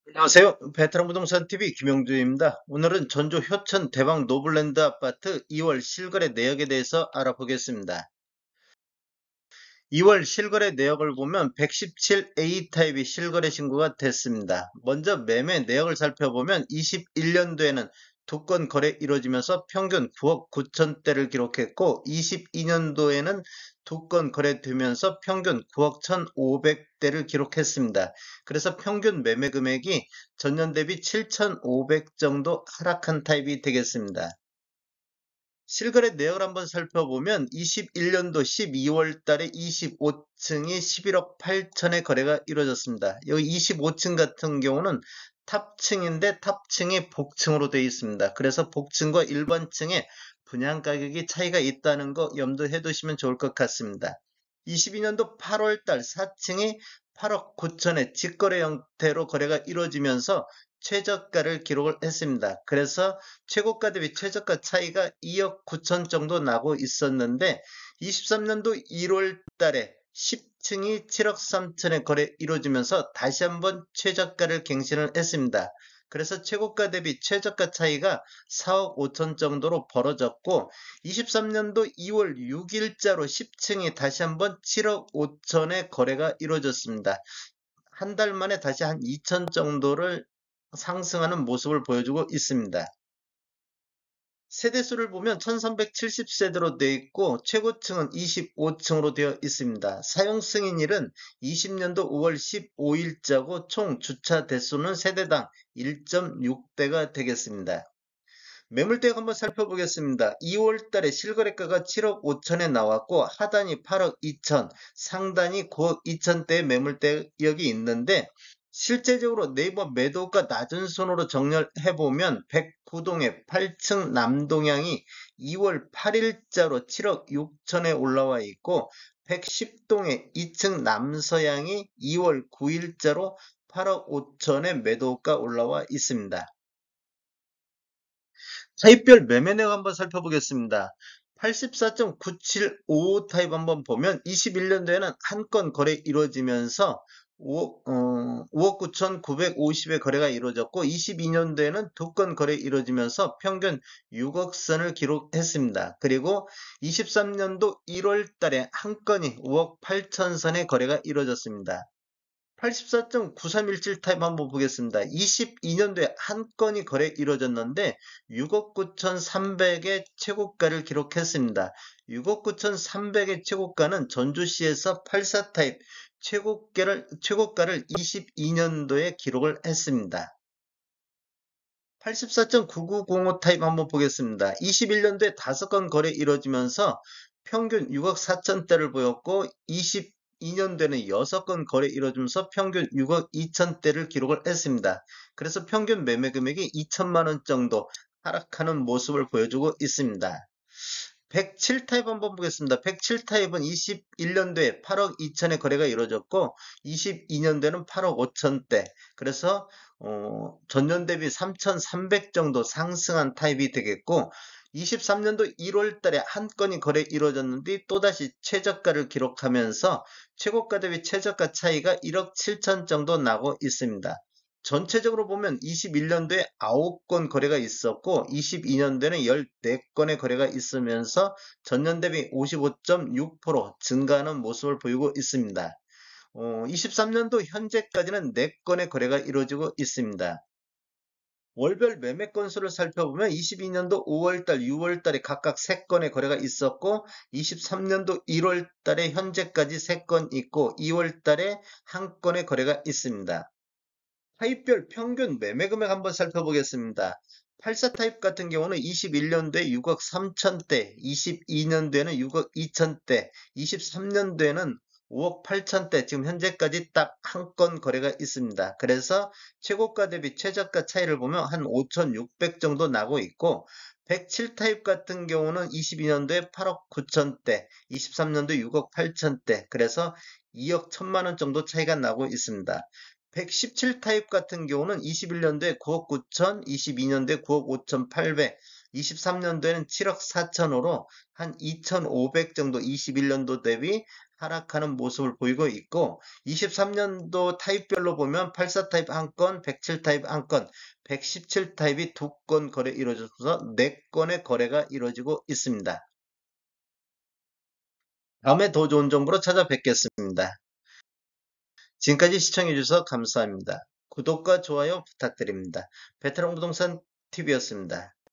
안녕하세요. 베테랑 부동산 TV 김영주입니다. 오늘은 전주 효천 대박 노블랜드 아파트 2월 실거래 내역에 대해서 알아보겠습니다. 2월 실거래 내역을 보면 117A 타입이 실거래 신고가 됐습니다. 먼저 매매 내역을 살펴보면 21년도에는 두 건 거래 이루어지면서 평균 9억 9천대를 기록했고 22년도에는 두 건 거래되면서 평균 9억 1,500대를 기록했습니다. 그래서 평균 매매 금액이 전년 대비 7,500 정도 하락한 타입이 되겠습니다. 실거래 내역을 한번 살펴보면 21년도 12월 달에 25층이 11억 8천에 거래가 이루어졌습니다. 여기 25층 같은 경우는 탑층인데 탑층이 복층으로 되어 있습니다. 그래서 복층과 일반층의 분양 가격이 차이가 있다는 거 염두해 두시면 좋을 것 같습니다. 22년도 8월 달 4층이 8억 9천에 직거래 형태로 거래가 이루어지면서 최저가를 기록을 했습니다. 그래서 최고가 대비 최저가 차이가 2억 9천 정도 나고 있었는데 23년도 1월 달에 10층이 7억 3천에 거래 이루어지면서 다시 한번 최저가를 갱신을 했습니다. 그래서 최고가 대비 최저가 차이가 4억 5천 정도로 벌어졌고 23년도 2월 6일자로 10층이 다시 한번 7억 5천에 거래가 이루어졌습니다. 한 달 만에 다시 한 2천 정도를 상승하는 모습을 보여주고 있습니다. 세대수를 보면 1370세대로 되어 있고 최고층은 25층으로 되어 있습니다. 사용 승인일은 20년도 5월 15일자고 총 주차 대수는 세대당 1.6대가 되겠습니다. 매물대가 한번 살펴보겠습니다. 2월 달에 실거래가가 7억 5천에 나왔고 하단이 8억 2천, 상단이 9억 2천대의 매물대역이 있는데 실제적으로 네이버 매도가 낮은 손으로 정렬해보면 109동의 8층 남동향이 2월 8일자로 7억 6천에 올라와 있고 110동의 2층 남서향이 2월 9일자로 8억 5천에 매도가 올라와 있습니다. 타입별 매매 내역 한번 살펴보겠습니다. 84.975 타입 한번 보면 21년도에는 한 건 거래 이루어지면서 5억 9,950의 거래가 이루어졌고 22년도에는 두 건 거래 이루어지면서 평균 6억 선을 기록했습니다. 그리고 23년도 1월 달에 한 건이 5억 8천 선의 거래가 이루어졌습니다. 84.9317 타입 한번 보겠습니다. 22년도에 한 건이 거래 이루어졌는데 6억 9,300의 최고가를 기록했습니다. 6억 9,300의 최고가는 전주시에서 84 타입 최고가를 22년도에 기록을 했습니다. 84.9905 타입 한번 보겠습니다. 21년도에 5건 거래 이루어지면서 평균 6억 4천대를 보였고 22년도에는 6건 거래 이루어지면서 평균 6억 2천대를 기록을 했습니다. 그래서 평균 매매 금액이 2천만 원 정도 하락하는 모습을 보여주고 있습니다. 107 타입 한번 보겠습니다. 107 타입은 21년도에 8억 2천의 거래가 이루어졌고 22년도에는 8억 5천대. 그래서 전년 대비 3,300 정도 상승한 타입이 되겠고 23년도 1월 달에 한 건이 거래 이루어졌는데 또다시 최저가를 기록하면서 최고가 대비 최저가 차이가 1억 7천 정도 나고 있습니다. 전체적으로 보면 21년도에 9건 거래가 있었고 22년도에는 14건의 거래가 있으면서 전년 대비 55.6% 증가하는 모습을 보이고 있습니다. 23년도 현재까지는 4건의 거래가 이루어지고 있습니다. 월별 매매 건수를 살펴보면 22년도 5월달, 6월달에 각각 3건의 거래가 있었고 23년도 1월달에 현재까지 3건 있고 2월달에 1건의 거래가 있습니다. 타입별 평균 매매 금액 한번 살펴보겠습니다. 84 타입 같은 경우는 21년도에 6억 3천대, 22년도에는 6억 2천대, 23년도에는 5억 8천대, 지금 현재까지 딱 한 건 거래가 있습니다. 그래서 최고가 대비 최저가 차이를 보면 한 5,600 정도 나고 있고 107 타입 같은 경우는 22년도에 8억 9천대, 23년도 6억 8천대, 그래서 2억 1천만 원 정도 차이가 나고 있습니다. 117 타입 같은 경우는 21년도에 9억 9천, 22년도에 9억 5천 8백, 23년도에는 7억 4천호로 한 2,500 정도 21년도 대비 하락하는 모습을 보이고 있고 23년도 타입별로 보면 84 타입 1건, 107 타입 1건, 117 타입이 2건 거래 이루어져서 4건의 거래가 이루어지고 있습니다. 다음에 더 좋은 정보로 찾아뵙겠습니다. 지금까지 시청해주셔서 감사합니다. 구독과 좋아요 부탁드립니다. 베테랑 부동산 TV였습니다.